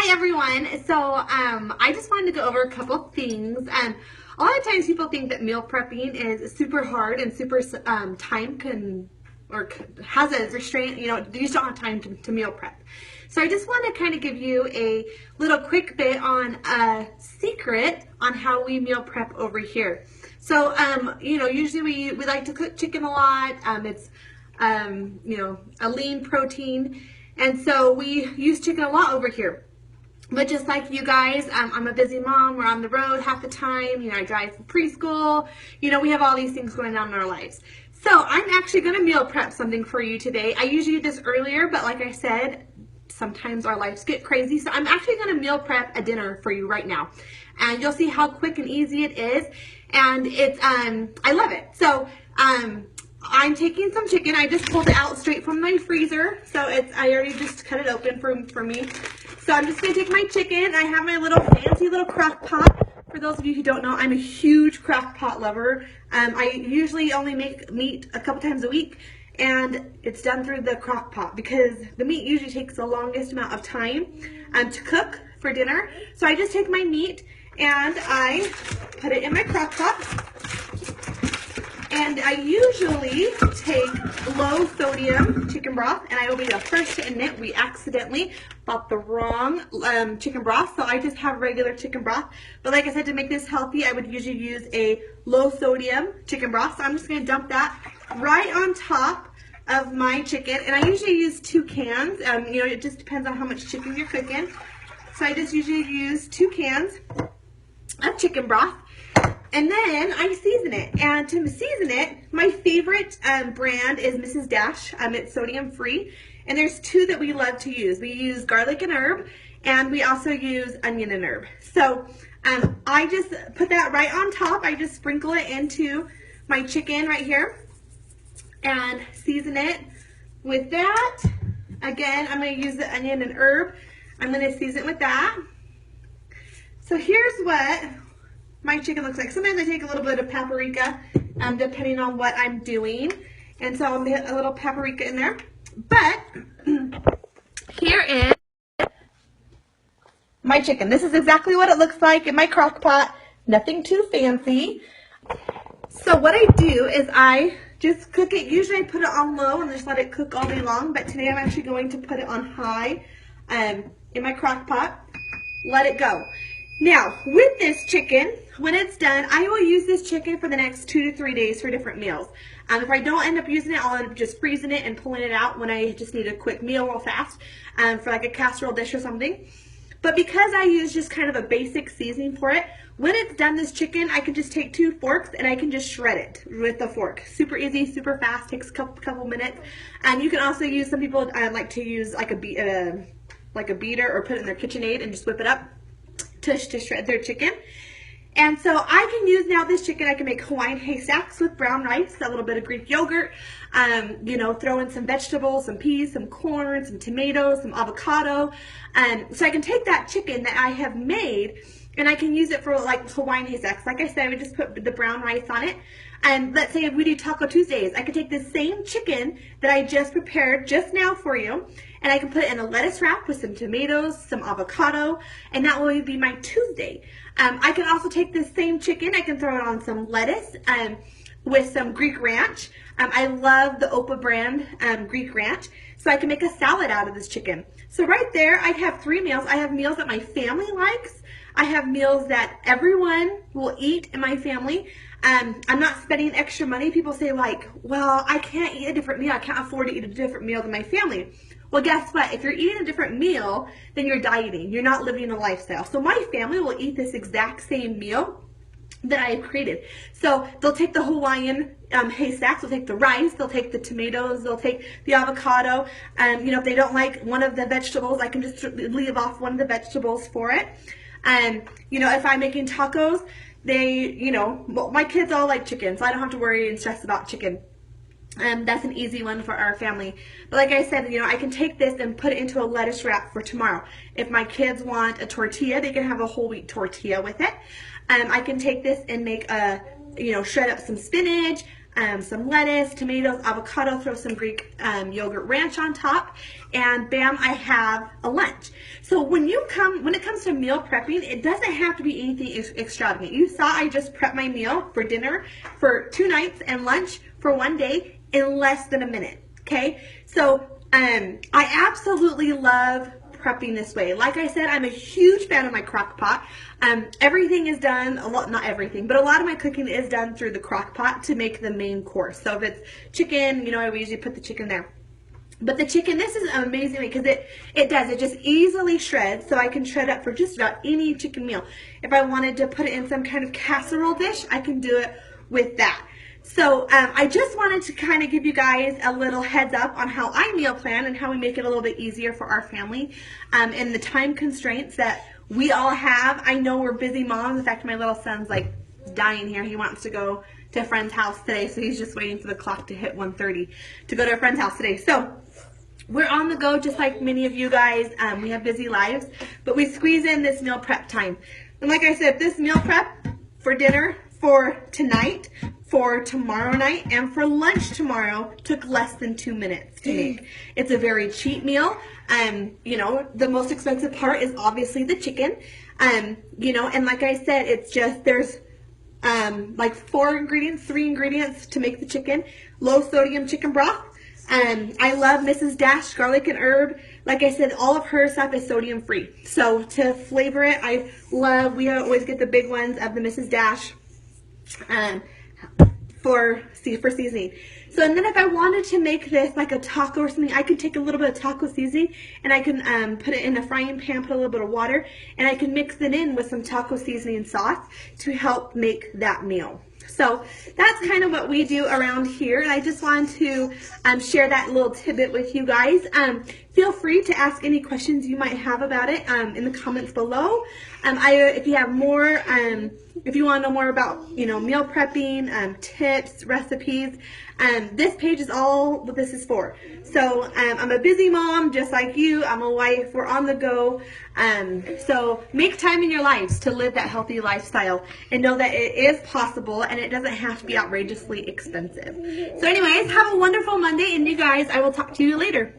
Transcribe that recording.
Hi everyone. I just wanted to go over a couple things. A lot of times people think that meal prepping is super hard and super has a restraint. You just don't have time to meal prep. So I just want to kind of give you a little quick bit on a secret on how we meal prep over here. So usually we like to cook chicken a lot. It's a lean protein, and so we use chicken a lot over here. But just like you guys, I'm a busy mom. We're on the road half the time. I drive for preschool. We have all these things going on in our lives. So I'm actually going to meal prep something for you today. I usually do this earlier, but like I said, sometimes our lives get crazy. So I'm actually going to meal prep a dinner for you right now. And you'll see how quick and easy it is. And it's, I love it. So, I'm taking some chicken. I just pulled it out straight from my freezer. So I already just cut it open for me. So I'm just going to take my chicken. I have my little fancy little crock pot. For those of you who don't know, I'm a huge crock pot lover. I usually only make meat a couple times a week, and it's done through the crock pot because the meat usually takes the longest amount of time to cook for dinner. So I just take my meat and I put it in my crock pot. And I usually take low sodium chicken broth, and I will be the first to admit we accidentally bought the wrong chicken broth, so I just have regular chicken broth. But like I said, to make this healthy, I would usually use a low sodium chicken broth. So I'm just going to dump that right on top of my chicken, and I usually use 2 cans. It just depends on how much chicken you're cooking. So I just usually use 2 cans of chicken broth. And then I season it. And to season it, my favorite brand is Mrs. Dash. It's sodium free. And there's 2 that we love to use. We use garlic and herb, and we also use onion and herb. So I just put that right on top. I just sprinkle it into my chicken right here and season it with that. Again, I'm going to use the onion and herb. I'm going to season it with that. So here's what my chicken looks like. Sometimes I take a little bit of paprika, depending on what I'm doing. And so I'll put a little paprika in there. But here is my chicken. This is exactly what it looks like in my crock pot. Nothing too fancy. So what I do is I just cook it. Usually I put it on low and just let it cook all day long. But today I'm actually going to put it on high in my crock pot. Let it go. Now, with this chicken, when it's done, I will use this chicken for the next 2 to 3 days for different meals. If I don't end up using it, I'll end up just freezing it and pulling it out when I just need a quick meal real fast for like a casserole dish or something. But because I use just kind of a basic seasoning for it, when it's done, this chicken, I can just take 2 forks and I can just shred it with a fork. Super easy, super fast, takes a couple minutes. And you can also use, some people like to use like a beater or put it in their KitchenAid and just whip it up to shred their chicken. And so I can use now this chicken. I can make Hawaiian haystacks with brown rice, a little bit of Greek yogurt, throw in some vegetables, some peas, some corn, some tomatoes, some avocado. So I can take that chicken that I have made and I can use it for like Hawaiian haystacks. Like I said, I would just put the brown rice on it. And let's say if we do Taco Tuesdays, I could take the same chicken that I just prepared just now for you, and I can put it in a lettuce wrap with some tomatoes, some avocado, and that will be my Tuesday. I can also take this same chicken, I can throw it on some lettuce with some Greek ranch. I love the Opa brand Greek ranch, so I can make a salad out of this chicken. So right there, I have 3 meals. I have meals that my family likes. I have meals that everyone will eat in my family. I'm not spending extra money. People say like, well, I can't eat a different meal. I can't afford to eat a different meal than my family. Well, guess what? If you're eating a different meal, then you're dieting. You're not living a lifestyle. So my family will eat this exact same meal that I have created. So they'll take the Hawaiian haystacks, they'll take the rice, they'll take the tomatoes, they'll take the avocado. If they don't like one of the vegetables, I can just leave off one of the vegetables for it. If I'm making tacos, my kids all like chicken, so I don't have to worry and stress about chicken. That's an easy one for our family. But like I said, I can take this and put it into a lettuce wrap for tomorrow. If my kids want a tortilla, they can have a whole wheat tortilla with it. I can take this and make shred up some spinach, some lettuce, tomatoes, avocado, throw some Greek yogurt ranch on top, and bam, I have a lunch. So when it comes to meal prepping, it doesn't have to be anything extravagant. You saw I just prepped my meal for dinner for 2 nights and lunch for 1 day in less than a minute. Okay, so I absolutely love prepping this way. Like I said, I'm a huge fan of my Crockpot. Everything is done, not everything, but a lot of my cooking is done through the Crockpot to make the main course. So if it's chicken, I usually put the chicken there. But the chicken, this is amazing because it just easily shreds, so I can shred up for just about any chicken meal. If I wanted to put it in some kind of casserole dish, I can do it with that. So I just wanted to kind of give you guys a little heads up on how I meal plan and how we make it a little bit easier for our family and the time constraints that we all have. I know we're busy moms. In fact, my little son's like dying here. He wants to go to a friend's house today, so he's just waiting for the clock to hit 1:30 to go to a friend's house today. So we're on the go just like many of you guys. We have busy lives, but we squeeze in this meal prep time. And like I said, this meal prep for dinner, for tonight, for tomorrow night, and for lunch tomorrow took less than 2 minutes to make. It's a very cheap meal. The most expensive part is obviously the chicken. And like I said, it's just, there's like 3 ingredients to make the chicken. Low sodium chicken broth. I love Mrs. Dash garlic and herb. Like I said, all of her stuff is sodium free. So to flavor it, we always get the big ones of the Mrs. Dash for seasoning. So, and then if I wanted to make this like a taco or something, I could take a little bit of taco seasoning and I can put it in a frying pan, put a little bit of water, and I can mix it in with some taco seasoning sauce to help make that meal. So that's kind of what we do around here, and I just wanted to share that little tidbit with you guys. Feel free to ask any questions you might have about it in the comments below. If you have more, if you want to know more about meal prepping, tips, recipes, this page is all what this is for. So I'm a busy mom just like you. I'm a wife. We're on the go. So make time in your lives to live that healthy lifestyle and know that it is possible and it doesn't have to be outrageously expensive. So anyways, have a wonderful Monday, and you guys, I will talk to you later.